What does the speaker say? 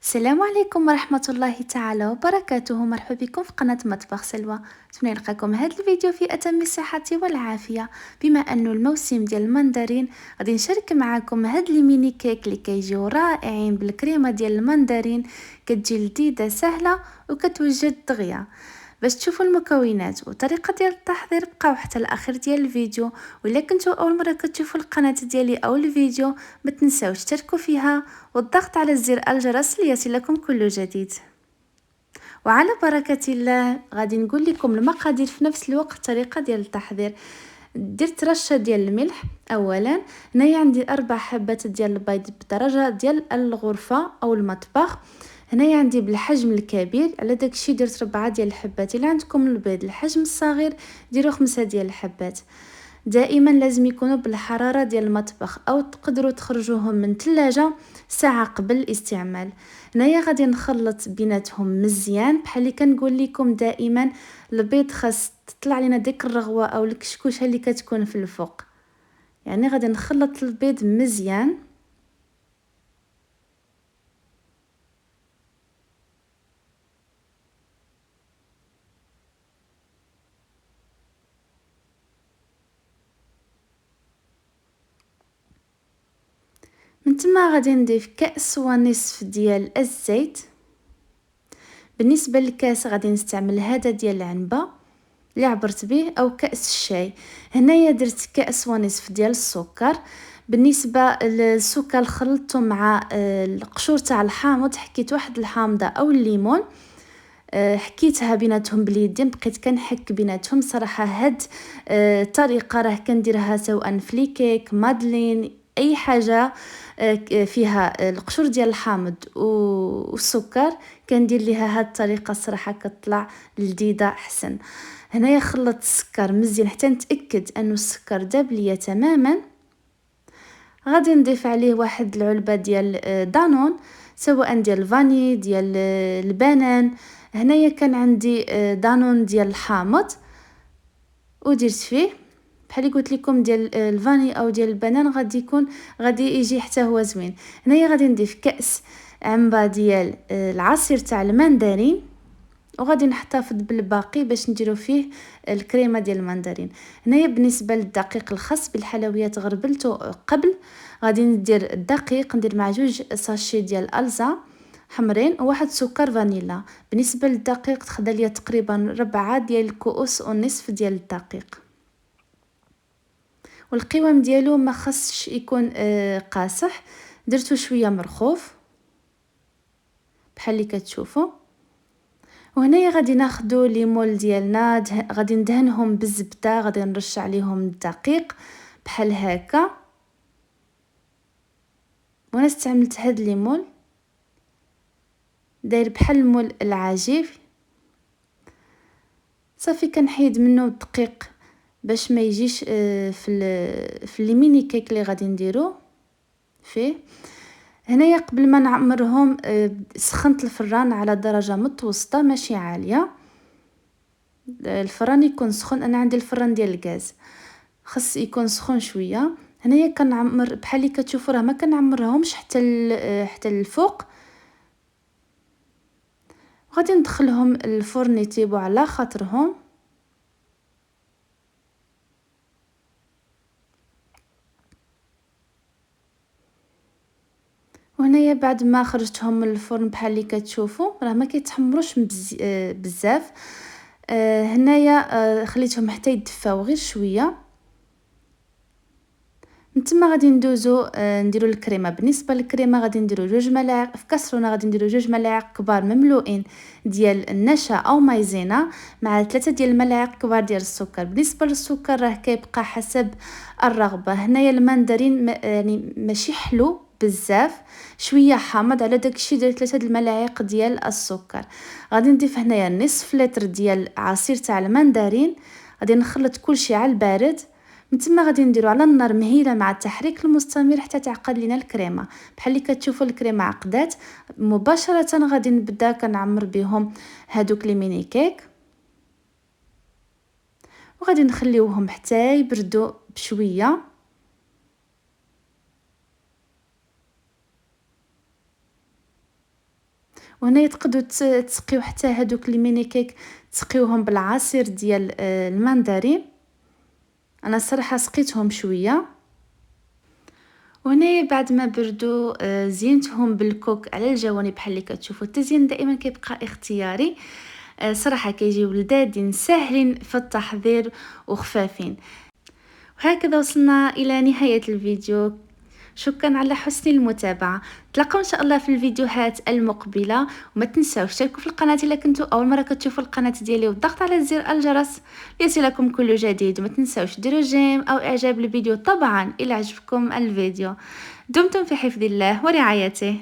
السلام عليكم ورحمة الله تعالى وبركاته. مرحبا بكم في قناة مطبخ سلوى. نتمنى نلقاكم هذا الفيديو في أتم الصحة والعافية. بما أنه الموسم ديال المندرين غادي نشارك معكم هاد لي ميني كيك اللي كيجيو رائعين بالكريمة ديال المندرين، كتجي لذيذة سهلة وكتوجد دغيا. باش تشوفوا المكونات وطريقه ديال التحضير بقاو حتى الاخير ديال الفيديو. ولا كنتو اول مره كتشوفوا القناه ديالي او الفيديو ما تنساوش تشتركوا فيها والضغط على زر الجرس ليصلكم كل جديد. وعلى بركه الله غادي نقول لكم المقادير في نفس الوقت الطريقه ديال التحضير. درت رشه ديال الملح اولا. هنايا عندي 4 حبات ديال البيض بدرجه ديال الغرفه او المطبخ. هنايا عندي بالحجم الكبير، على داكشي درت 4 ديال الحبات. الا عندكم البيض الحجم الصغير ديروا 5 ديال الحبات. دائما لازم يكونوا بالحراره ديال المطبخ او تقدروا تخرجوهم من الثلاجه ساعه قبل الاستعمال. هنايا غادي نخلط بيناتهم مزيان بحال اللي كنقول لكم دائما. البيض خاص تطلع لنا ديك الرغوه او الكشكوشه اللي كتكون في الفوق، يعني غادي نخلط البيض مزيان. من تما غادي نضيف كأس ونصف ديال الزيت. بالنسبه للكاس غادي نستعمل هذا ديال العنبه اللي عبرت به او كأس الشاي. هنايا درت كأس ونصف ديال السكر. بالنسبه للسكر خلطته مع القشور تاع الحامض، حكيت واحد الحامضه او الليمون، حكيتها بيناتهم باليدين، بقيت كنحك بيناتهم. صراحه هاد الطريقه راه كنديرها سواء فليكيك مادلين اي حاجه فيها القشور ديال الحامض والسكر كندير ليها هاد الطريقه. الصراحه كتطلع لذيذه احسن. هنايا خلطت السكر مزيان حتى نتاكد انه السكر داب ليا تماما. غادي نضيف عليه واحد العلبه ديال دانون، سواء ديال الفاني ديال البنان. هنايا كان عندي دانون ديال الحامض ودرت فيه بحال قلت لكم ديال الفاني او ديال البنان، غادي يجي حتى هو زوين. هنايا غادي نضيف كأس عنبه ديال العصير تاع المندرين، وغادي نحتفظ بالباقي باش نديرو فيه الكريمه ديال المندرين. هنايا بالنسبه للدقيق الخاص بالحلويات غربلته قبل. غادي ندير الدقيق، ندير مع 2 ساشي ديال الزا حمرين وواحد سكر فانيلا. بالنسبه للدقيق تاخذ ليا تقريبا 4 ديال الكؤوس ونصف ديال الدقيق. والقوام ديالو ما خصش يكون قاصح، درتو شويه مرخوف بحال اللي كتشوفوا. وهنايا غادي ناخدو ليمول ديالنا، غادي ندهنهم بالزبده، غادي نرش عليهم الدقيق بحال هكا. وانا استعملت هاد ليمول داير بحال المول العجيف. صافي كنحيد منه الدقيق باش ما يجيش في لي ميني كيك اللي غادي نديرو فيه. هنايا قبل ما نعمرهم سخنت الفران على درجه متوسطه ماشي عاليه. الفران يكون سخون، انا عندي الفران ديال الغاز خص يكون سخون شويه. هنايا كنعمر بحال اللي كتشوفوا، راه ما كنعمرهمش حتى الفوق. غادي ندخلهم الفرن يطيبوا على خاطرهم. وهنايا بعد ما خرجتهم من الفرن بحال اللي كتشوفوا راه ما كيتحمروش بزاف. هنايا خليتهم حتى يدفاو غير شويه. نتما غادي ندوزو نديرو الكريمه. بالنسبه للكريمه غادي نديرو 2 ملاعق في كاسرونه، غادي نديرو 2 ملاعق كبار مملوئين ديال النشا او مايزينا مع 3 ديال الملاعق كبار ديال السكر. بالنسبه للسكر راه كيبقى حسب الرغبه. هنايا المندرين يعني ماشي حلو بزاف، شويه حامض، على داكشي درت 3 الملاعق ديال السكر. غادي نضيف هنايا نصف لتر ديال عصير تاع المندرين. غادي نخلط كلشي على البارد. من تما غادي نديرو على النار مهيله مع التحريك المستمر حتى تعقد لينا الكريمه. بحال اللي كتشوفوا الكريمه عقدات مباشره. غادي نبدا كنعمر بهم هادوك لي ميني كيك، وغادي نخليوهم حتى يبردوا بشويه. وهنا تقدروا تسقيو حتى هذوك الميني كيك، تسقيوهم بالعصير ديال الماندارين. انا الصراحه سقيتهم شويه. وهنا بعد ما بردوا زينتهم بالكوك على الجوانب بحال اللي كتشوفوا. التزيين دائما كيبقى اختياري، صراحه كيجيو لذاذين ساهلين في التحضير وخفافين. وهكذا وصلنا الى نهايه الفيديو. شكرا على حسن المتابعه. نتلاقاو ان شاء الله في الفيديوهات المقبله، وما تنساوش تشتركوا في القناه الا كنتوا اول مره كتشوفوا القناه ديالي، والضغط على زر الجرس ليصلكم كل جديد. وما تنساوش ديروا جيم او اعجاب للفيديو طبعا الا عجبكم الفيديو. دمتم في حفظ الله ورعايته.